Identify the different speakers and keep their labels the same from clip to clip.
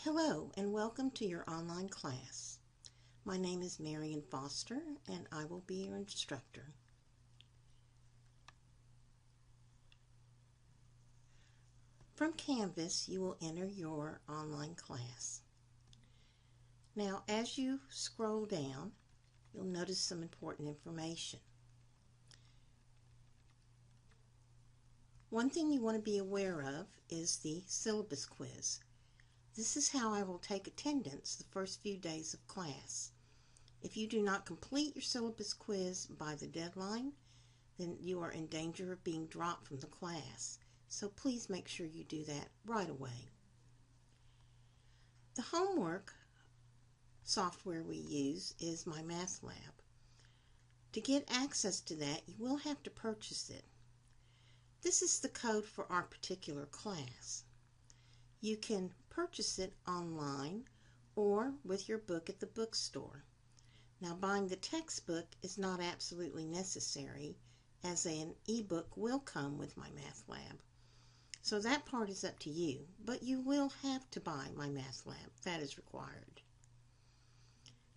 Speaker 1: Hello and welcome to your online class. My name is Marian Foster and I will be your instructor. From Canvas you will enter your online class. Now as you scroll down you'll notice some important information. One thing you want to be aware of is the syllabus quiz. This is how I will take attendance the first few days of class. If you do not complete your syllabus quiz by the deadline, then you are in danger of being dropped from the class. So please make sure you do that right away. The homework software we use is MyMathLab. To get access to that, you will have to purchase it. This is the code for our particular class. You can purchase it online or with your book at the bookstore. Now, buying the textbook is not absolutely necessary, as an ebook will come with MyMathLab. So that part is up to you, but you will have to buy MyMathLab. That is required.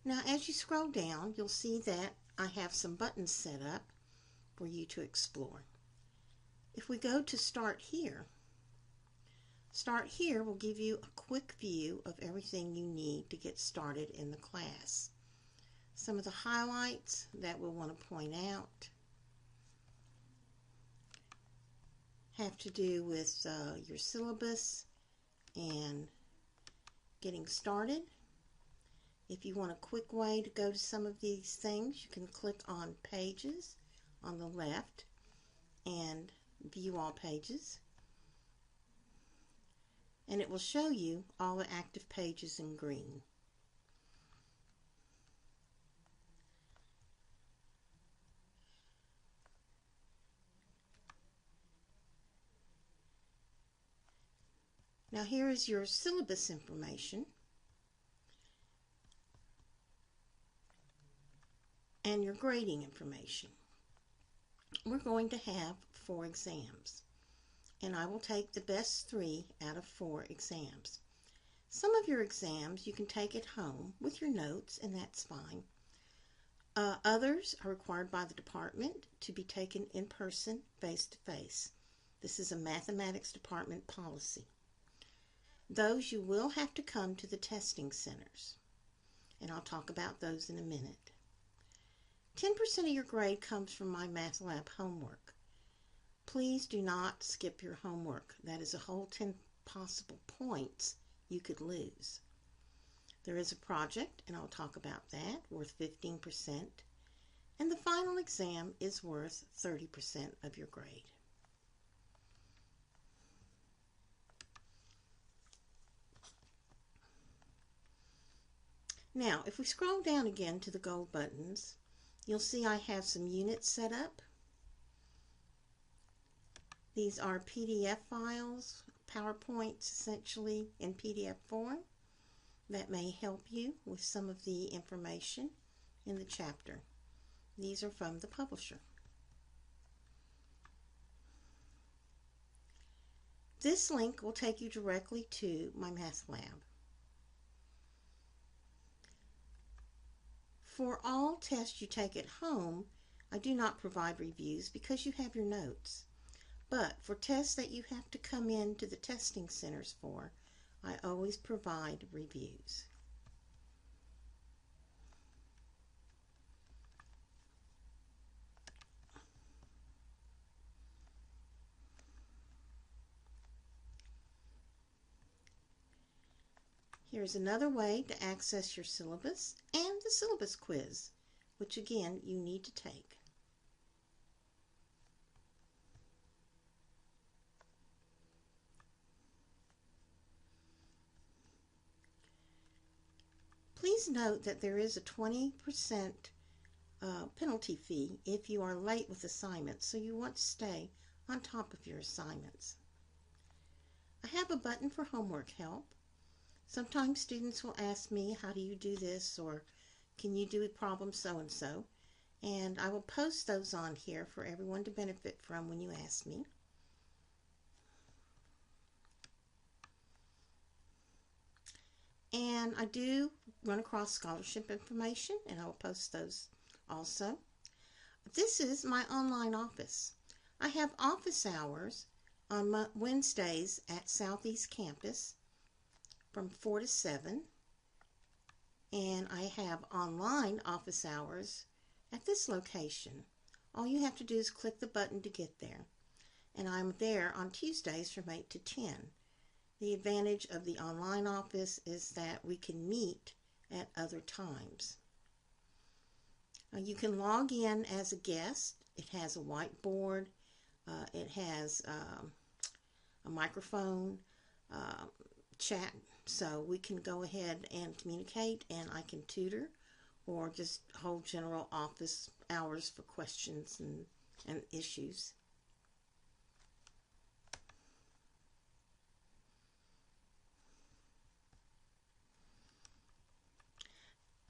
Speaker 1: Now, as you scroll down, you'll see that I have some buttons set up for you to explore. If we go to Start Here will give you a quick view of everything you need to get started in the class. Some of the highlights that we'll want to point out have to do with your syllabus and getting started. If you want a quick way to go to some of these things, you can click on Pages on the left and view all pages. And it will show you all the active pages in green. Now here is your syllabus information and your grading information. We're going to have 4 exams, and I will take the best 3 out of 4 exams. Some of your exams you can take at home with your notes, and that's fine. Others are required by the department to be taken in person, face-to-face. This is a mathematics department policy. Those you will have to come to the testing centers, and I'll talk about those in a minute. 10% of your grade comes from MyMathLab homework. Please do not skip your homework. That is a whole 10 possible points you could lose. There is a project, and I'll talk about that, worth 15%, and the final exam is worth 30% of your grade. Now, if we scroll down again to the gold buttons, you'll see I have some units set up. These are PDF files, PowerPoints essentially in PDF form that may help you with some of the information in the chapter. These are from the publisher. This link will take you directly to MyMathLab. For all tests you take at home, I do not provide reviews because you have your notes. But for tests that you have to come in to the testing centers for, I always provide reviews. Here's another way to access your syllabus and the syllabus quiz, which again you need to take. Please note that there is a 20% penalty fee if you are late with assignments, so you want to stay on top of your assignments. I have a button for homework help. Sometimes students will ask me, how do you do this, or can you do a problem so-and-so? And I will post those on here for everyone to benefit from when you ask me. And I do run across scholarship information, and I will post those also. This is my online office. I have office hours on Wednesdays at Southeast Campus from 4 to 7, and I have online office hours at this location. All you have to do is click the button to get there. And I'm there on Tuesdays from 8 to 10. The advantage of the online office is that we can meet at other times. You can log in as a guest. It has a whiteboard. It has a microphone, chat, so we can go ahead and communicate, and I can tutor or just hold general office hours for questions and issues.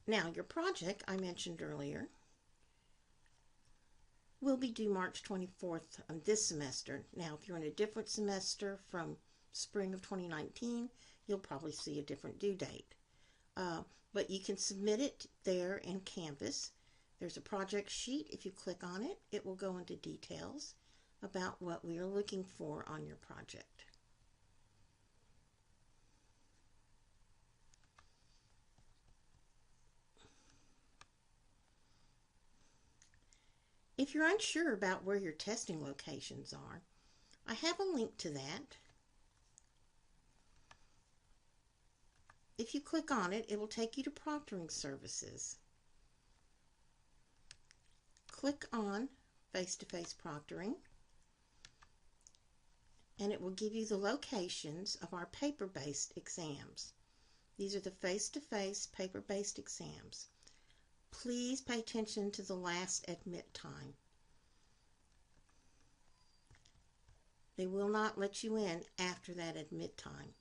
Speaker 1: Now, your project I mentioned earlier will be due March 24th of this semester. Now, if you're in a different semester from spring of 2019, you'll probably see a different due date. But you can submit it there in Canvas. There's a project sheet. If you click on it, it will go into details about what we are looking for on your project. If you're unsure about where your testing locations are, I have a link to that. If you click on it, it will take you to proctoring services. Click on face-to-face proctoring, and it will give you the locations of our paper-based exams. These are the face-to-face paper-based exams. Please pay attention to the last admit time. They will not let you in after that admit time.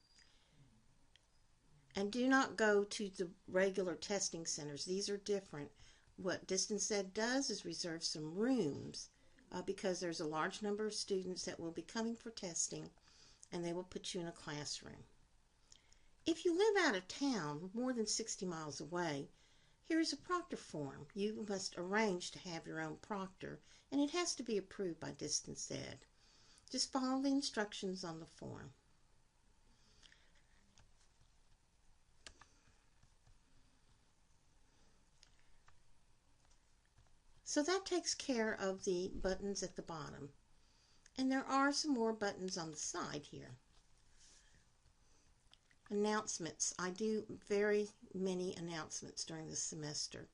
Speaker 1: And do not go to the regular testing centers. These are different. What Distance Ed does is reserve some rooms because there's a large number of students that will be coming for testing, and they will put you in a classroom. If you live out of town, more than 60 miles away, here's a proctor form. You must arrange to have your own proctor, and it has to be approved by Distance Ed. Just follow the instructions on the form. So that takes care of the buttons at the bottom. And there are some more buttons on the side here. Announcements. I do very many announcements during the semester.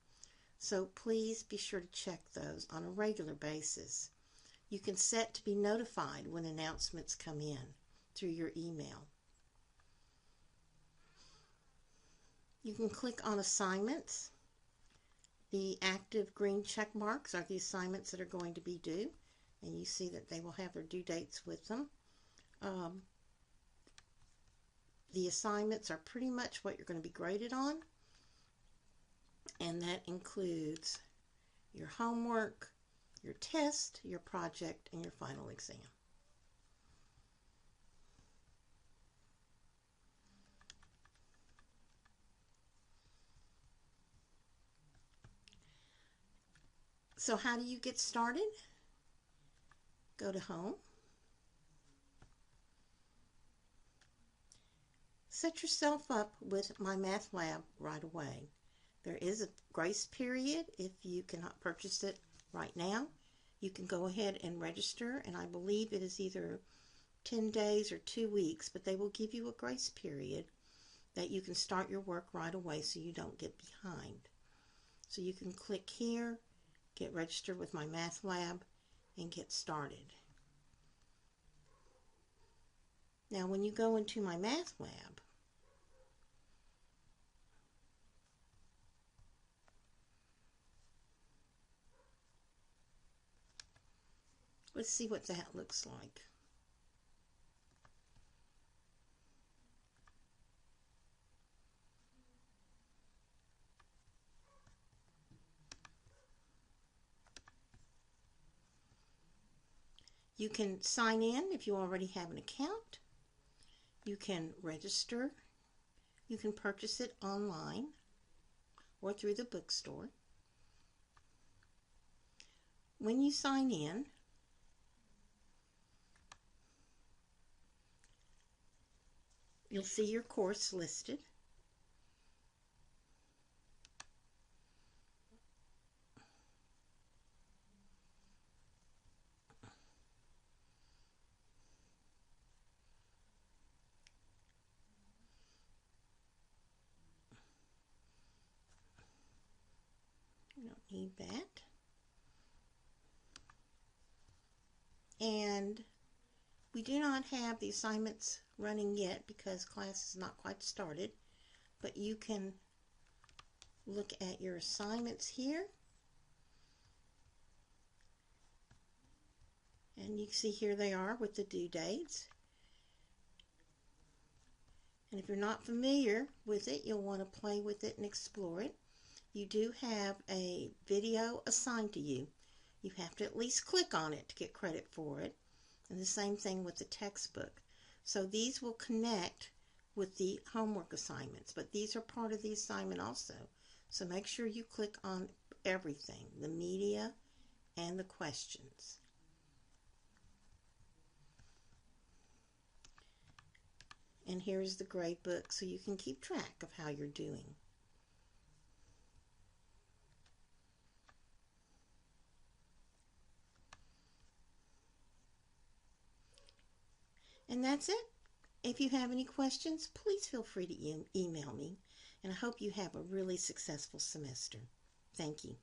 Speaker 1: So please be sure to check those on a regular basis. You can set to be notified when announcements come in through your email. You can click on assignments. The active green check marks are the assignments that are going to be due, and you see that they will have their due dates with them. The assignments are pretty much what you're going to be graded on, and that includes your homework, your test, your project, and your final exam. So how do you get started? Go to Home. Set yourself up with MyMathLab right away. There is a grace period if you cannot purchase it right now. You can go ahead and register, and I believe it is either 10 days or 2 weeks, but they will give you a grace period that you can start your work right away so you don't get behind. So you can click here, get registered with MyMathLab, and get started. Now when you go into MyMathLab, let's see what that looks like. You can sign in if you already have an account. You can register You can purchase it online or through the bookstore. When you sign in, you'll see your course listed. You don't need that. And we do not have the assignments running yet because class is not quite started, but you can look at your assignments here. And you can see here they are with the due dates. And if you're not familiar with it, you'll want to play with it and explore it. You do have a video assigned to you. You have to at least click on it to get credit for it. And the same thing with the textbook. So these will connect with the homework assignments, but these are part of the assignment also. So make sure you click on everything, the media and the questions. And here's the grade book so you can keep track of how you're doing. And that's it. If you have any questions, please feel free to email me. And I hope you have a really successful semester. Thank you.